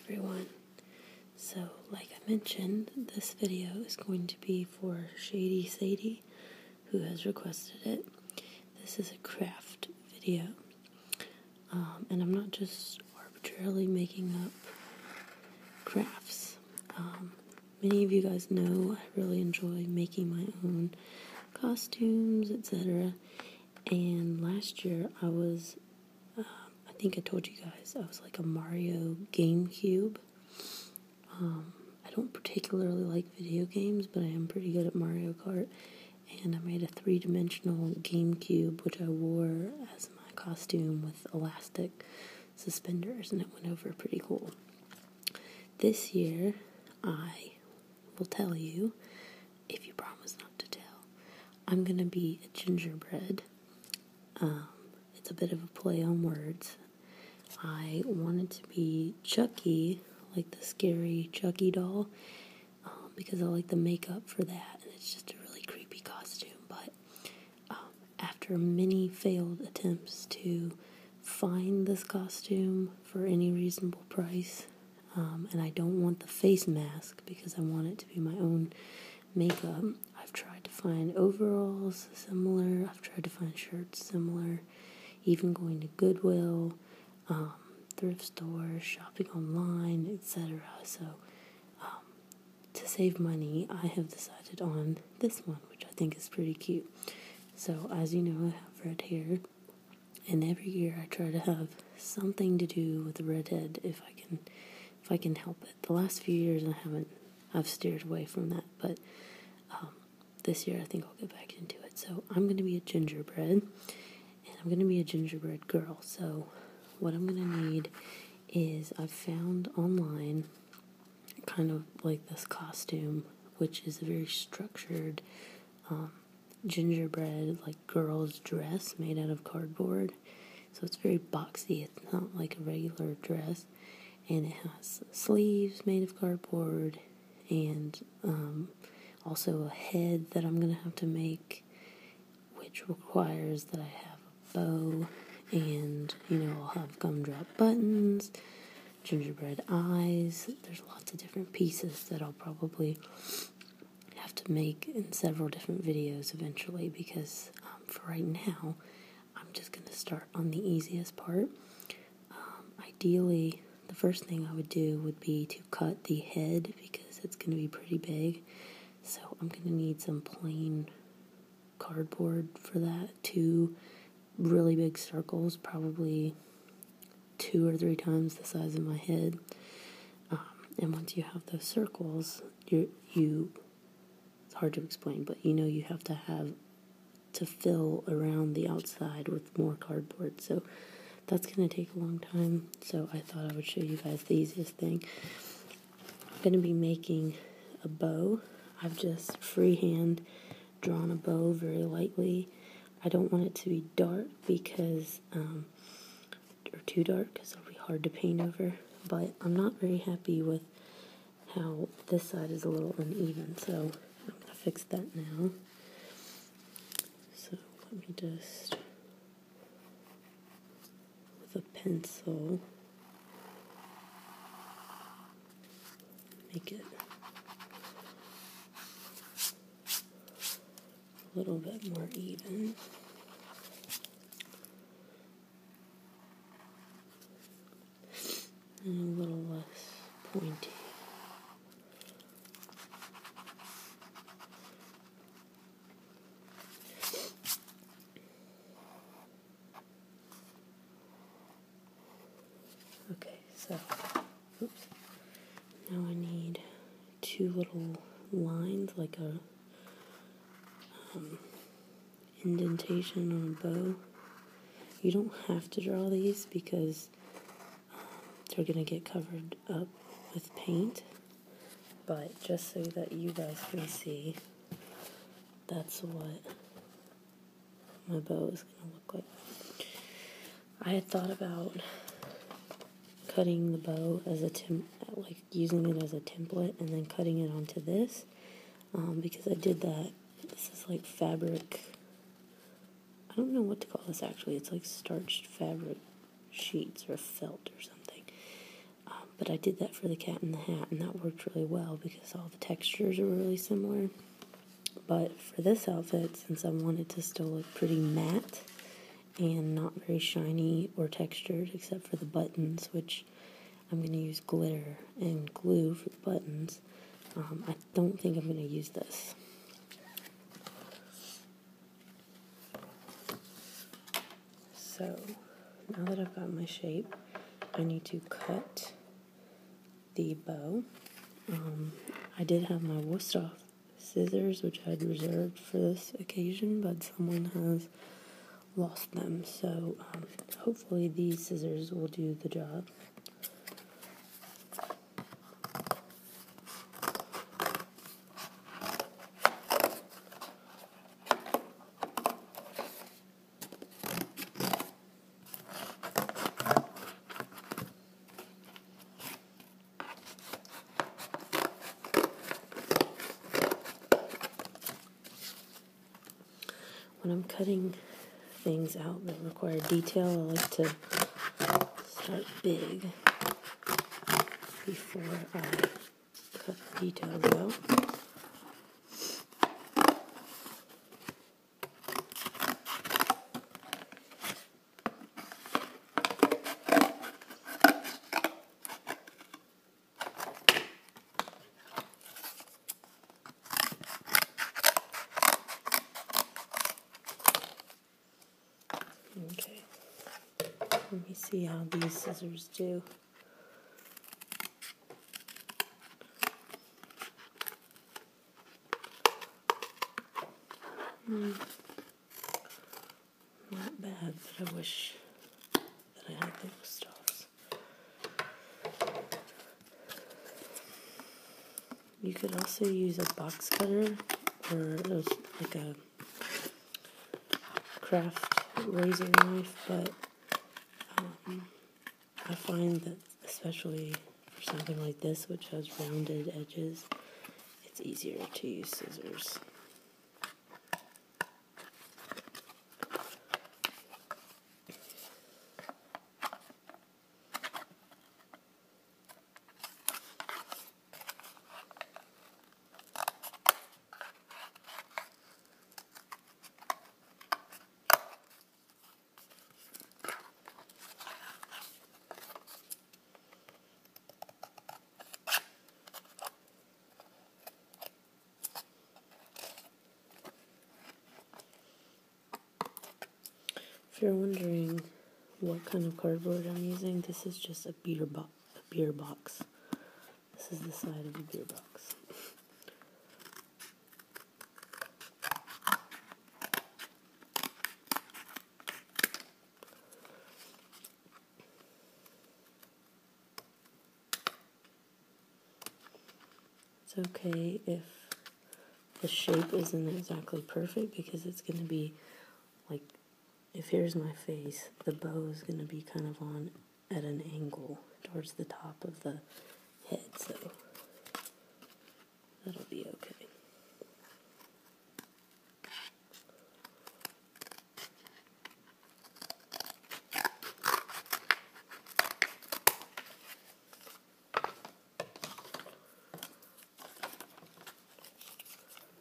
everyone. So, like I mentioned, this video is going to be for ShadySadie, who has requested it. This is a craft video, and I'm not just arbitrarily making up crafts. Many of you guys know I really enjoy making my own costumes, etc. And last year I was, I think I told you guys, I was like a Mario GameCube. I don't particularly like video games, but I am pretty good at Mario Kart. And I made a 3-dimensional GameCube, which I wore as my costume with elastic suspenders, and it went over pretty cool. This year, I will tell you, if you promise not to tell, I'm going to be a gingerbread. It's a bit of a play on words. I wanted to be Chucky, like the scary Chucky doll, because I like the makeup for that, and it's just a really creepy costume. But after many failed attempts to find this costume for any reasonable price, and I don't want the face mask because I want it to be my own makeup, I've tried to find overalls similar, I've tried to find shirts similar, even going to Goodwill, thrift stores, shopping online, etc. So, to save money, I have decided on this one, which I think is pretty cute. So, as you know, I have red hair, and every year I try to have something to do with the redhead if I can help it. The last few years I've steered away from that, but this year I think I'll get back into it. So I'm going to be a gingerbread, and I'm going to be a gingerbread girl. So what I'm going to need is I've found online kind of like this costume, which is a very structured gingerbread, like girl's dress made out of cardboard. So it's very boxy. It's not like a regular dress. And it has sleeves made of cardboard, and also a head that I'm going to have to make, which requires that I have a bow, and, I'll have gumdrop buttons, gingerbread eyes. There's lots of different pieces that I'll probably have to make in several different videos eventually, because for right now, I'm just going to start on the easiest part. Ideally, the first thing I would do would be to cut the head, because it's going to be pretty big. So I'm going to need some plain cardboard for that. 2 really big circles, probably 2 or 3 times the size of my head. And once you have those circles, it's hard to explain, but you have to fill around the outside with more cardboard. So that's going to take a long time, so I thought I would show you guys the easiest thing. I'm going to be making a bow. I've just freehand drawn a bow very lightly. I don't want it to be dark because, or too dark, because it'll be hard to paint over, but I'm not very happy with how this side is a little uneven, so I'm going to fix that now. So let me just, with a pencil, make it a little bit more even. And a little less pointy. Okay, so, now I need 2 little lines, like a indentation on a bow. You don't have to draw these because they're going to get covered up with paint, but just so that you guys can see, that's what my bow is going to look like. I had thought about cutting the bow as like using it as a template and then cutting it onto this, because I did that. This is like fabric. I don't know what to call this actually. It's like starched fabric sheets or felt or something. But I did that for the cat in the hat, and that worked really well because all the textures are really similar. But for this outfit, since I wanted to still look pretty matte and not very shiny or textured except for the buttons, which I'm going to use glitter and glue for the buttons, I don't think I'm going to use this. So, now that I've got my shape, I need to cut the bow. I did have my Wüsthof scissors, which I had reserved for this occasion, but someone has lost them, so hopefully these scissors will do the job. When I'm cutting things out that require detail, I like to start big before I cut the details out. Okay, let me see how these scissors do. Not bad, but I wish that I had the Wüsthofs. You could also use a box cutter or like a craft razor knife, but I find that especially for something like this, which has rounded edges, it's easier to use scissors. If you're wondering what kind of cardboard I'm using, this is just a beer box. This is the side of a beer box. It's okay if the shape isn't exactly perfect, because it's going to be like, if here's my face, the bow is going to be kind of on at an angle towards the top of the head, so that'll be okay.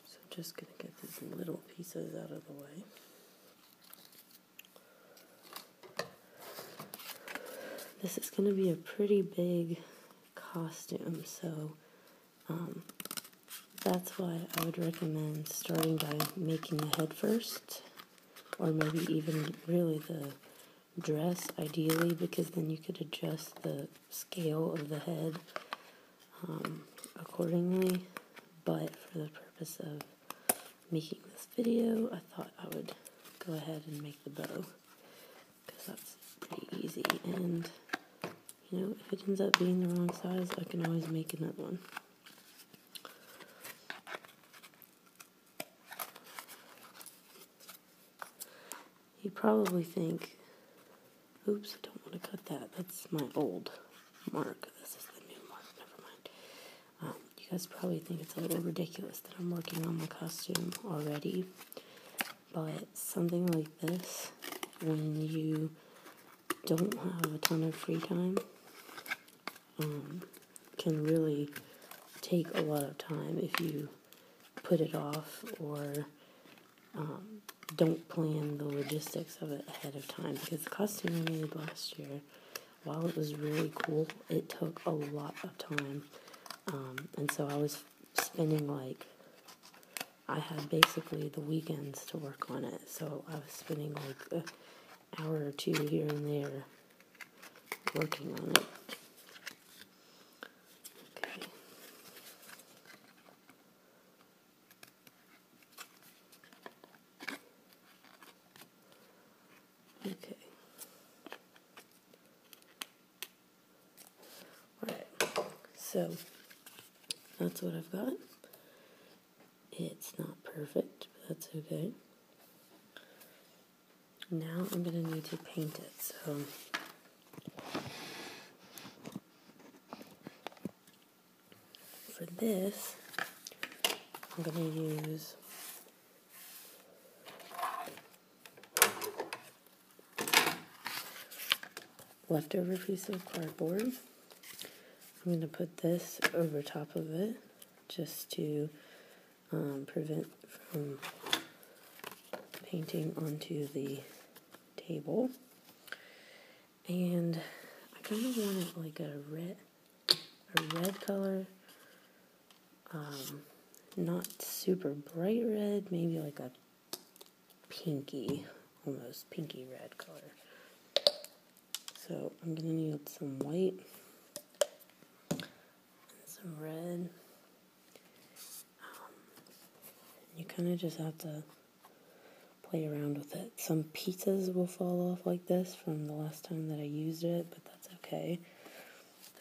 So just going to get these little pieces out of the way. This is going to be a pretty big costume, so that's why I would recommend starting by making the head first, or maybe even really the dress ideally, because then you could adjust the scale of the head accordingly. But for the purpose of making this video, I thought I would go ahead and make the bow, because that's pretty easy, and you know, if it ends up being the wrong size, I can always make another one. You probably think, oops, I don't want to cut that. That's my old mark. This is the new mark. Never mind. You guys probably think it's a little ridiculous that I'm working on my costume already. But something like this, when you don't have a ton of free time, can really take a lot of time if you put it off or don't plan the logistics of it ahead of time. Because the costume I made last year, while it was really cool, it took a lot of time. And so I was spending I had basically the weekends to work on it. So I was spending an hour or two here and there working on it. Okay. Alright, so that's what I've got. It's not perfect, but that's okay. Now I'm going to need to paint it, so for this, I'm going to use leftover piece of cardboard. I'm going to put this over top of it just to prevent from painting onto the table. And I kind of want it like a red color, not super bright red, maybe like a pinky, almost pinky red color. So I'm going to need some white and some red. You kind of just have to play around with it. Some pieces will fall off like this from the last time that I used it, but that's okay.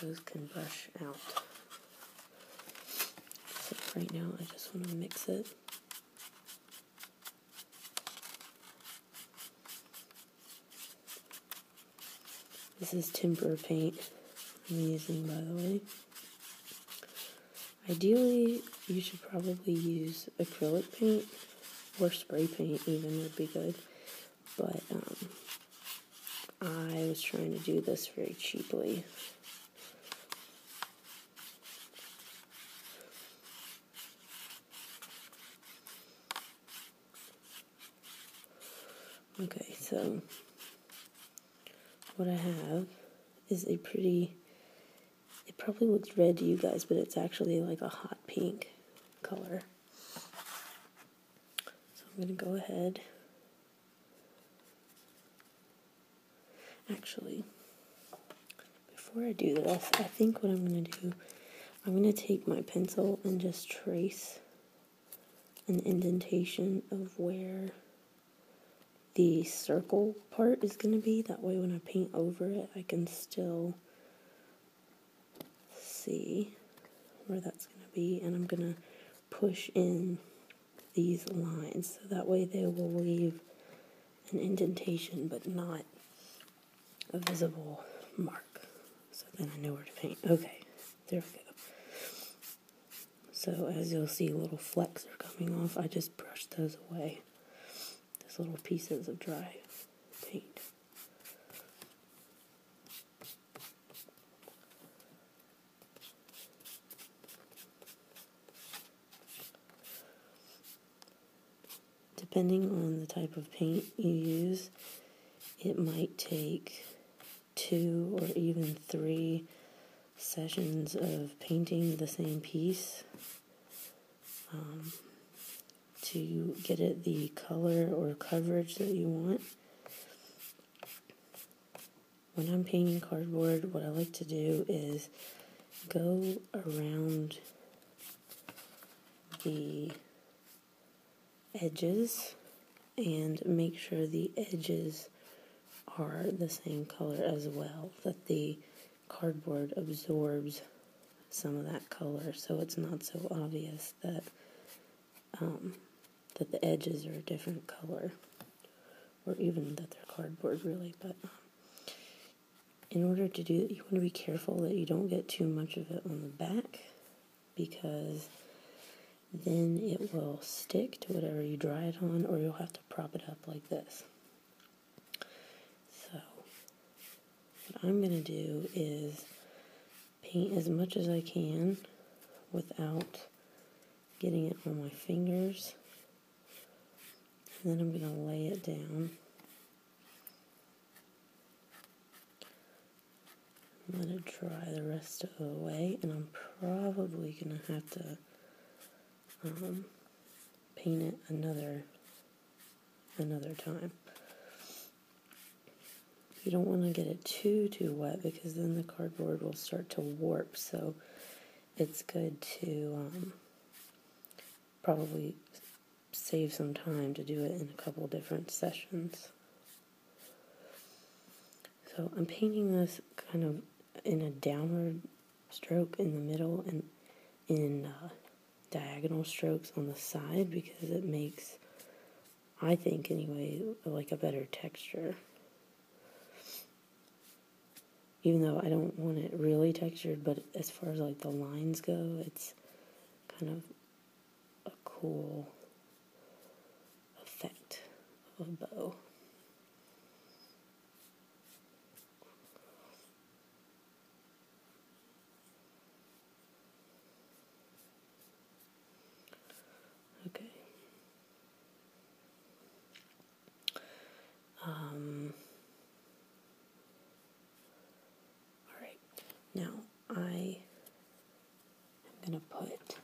Those can brush out. So right now I just want to mix it. This is tempera paint I'm using, by the way. Ideally, you should probably use acrylic paint, or spray paint even would be good. But I was trying to do this very cheaply. Okay, so what I have is a pretty, it probably looks red to you guys, but it's actually like a hot pink color. So I'm going to go ahead. Actually, before I do this, I think what I'm going to do, I'm going to take my pencil and just trace an indentation of where the circle part is going to be. That way when I paint over it, I can still see where that's going to be. And I'm going to push in these lines, so that way they will leave an indentation but not a visible mark. So then I know where to paint. Okay, there we go. So as you'll see, little flecks are coming off. I just brushed those away. Those little pieces of dry paint. Depending on the type of paint you use, it might take 2 or even 3 sessions of painting the same piece to get it the color or coverage that you want. When I'm painting cardboard, what I like to do is go around the edges and make sure the edges are the same color as well, that the cardboard absorbs some of that color, so it's not so obvious that that the edges are a different color, or even that they're cardboard really. But in order to do that, you want to be careful that you don't get too much of it on the back, because then it will stick to whatever you dry it on, or you'll have to prop it up like this. So what I'm going to do is paint as much as I can without getting it on my fingers. And then I'm going to lay it down. Let it dry the rest of the way, and I'm probably going to have to paint it another time. You don't want to get it too wet because then the cardboard will start to warp, so it's good to probably save some time to do it in a couple different sessions. So I'm painting this kind of in a downward stroke in the middle and in diagonal strokes on the side because it makes, I think anyway, like a better texture. Even though I don't want it really textured, but as far as like the lines go, it's kind of a cool effect of a bow. Okay. Alright. Now, I am going to put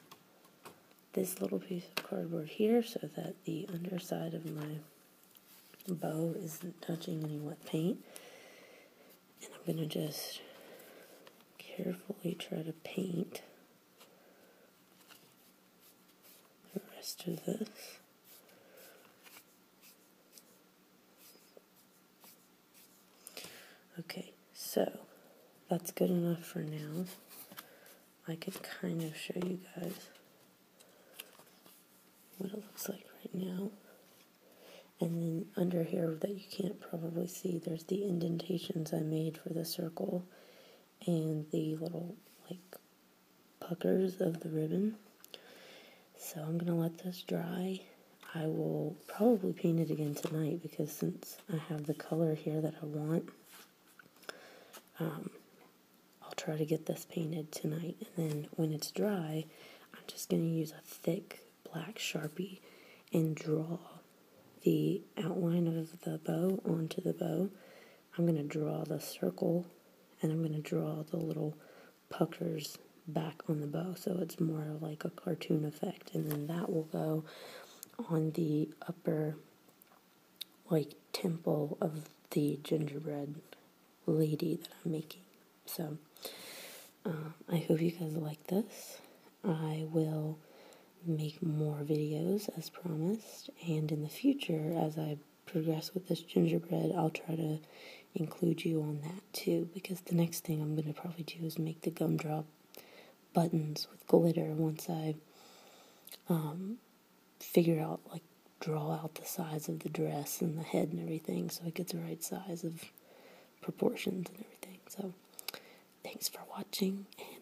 this little piece of cardboard here so that the underside of my bow isn't touching any wet paint. And I'm going to just carefully try to paint the rest of this. Okay, so that's good enough for now. I can kind of show you guys what it looks like right now. And then under here that you can't probably see, there's the indentations I made for the circle and the little like puckers of the ribbon. So I'm going to let this dry. I will probably paint it again tonight because since I have the color here that I want, I'll try to get this painted tonight. And then when it's dry, I'm just going to use a thick black Sharpie and draw the outline of the bow onto the bow. I'm going to draw the circle and I'm going to draw the little puckers back on the bow so it's more like a cartoon effect, and then that will go on the upper like temple of the gingerbread lady that I'm making. So I hope you guys like this. I will make more videos as promised, and in the future as I progress with this gingerbread I'll try to include you on that too, because the next thing I'm going to probably do is make the gumdrop buttons with glitter once I figure out, like, draw out the size of the dress and the head and everything so it gets the right size of proportions and everything. So thanks for watching, and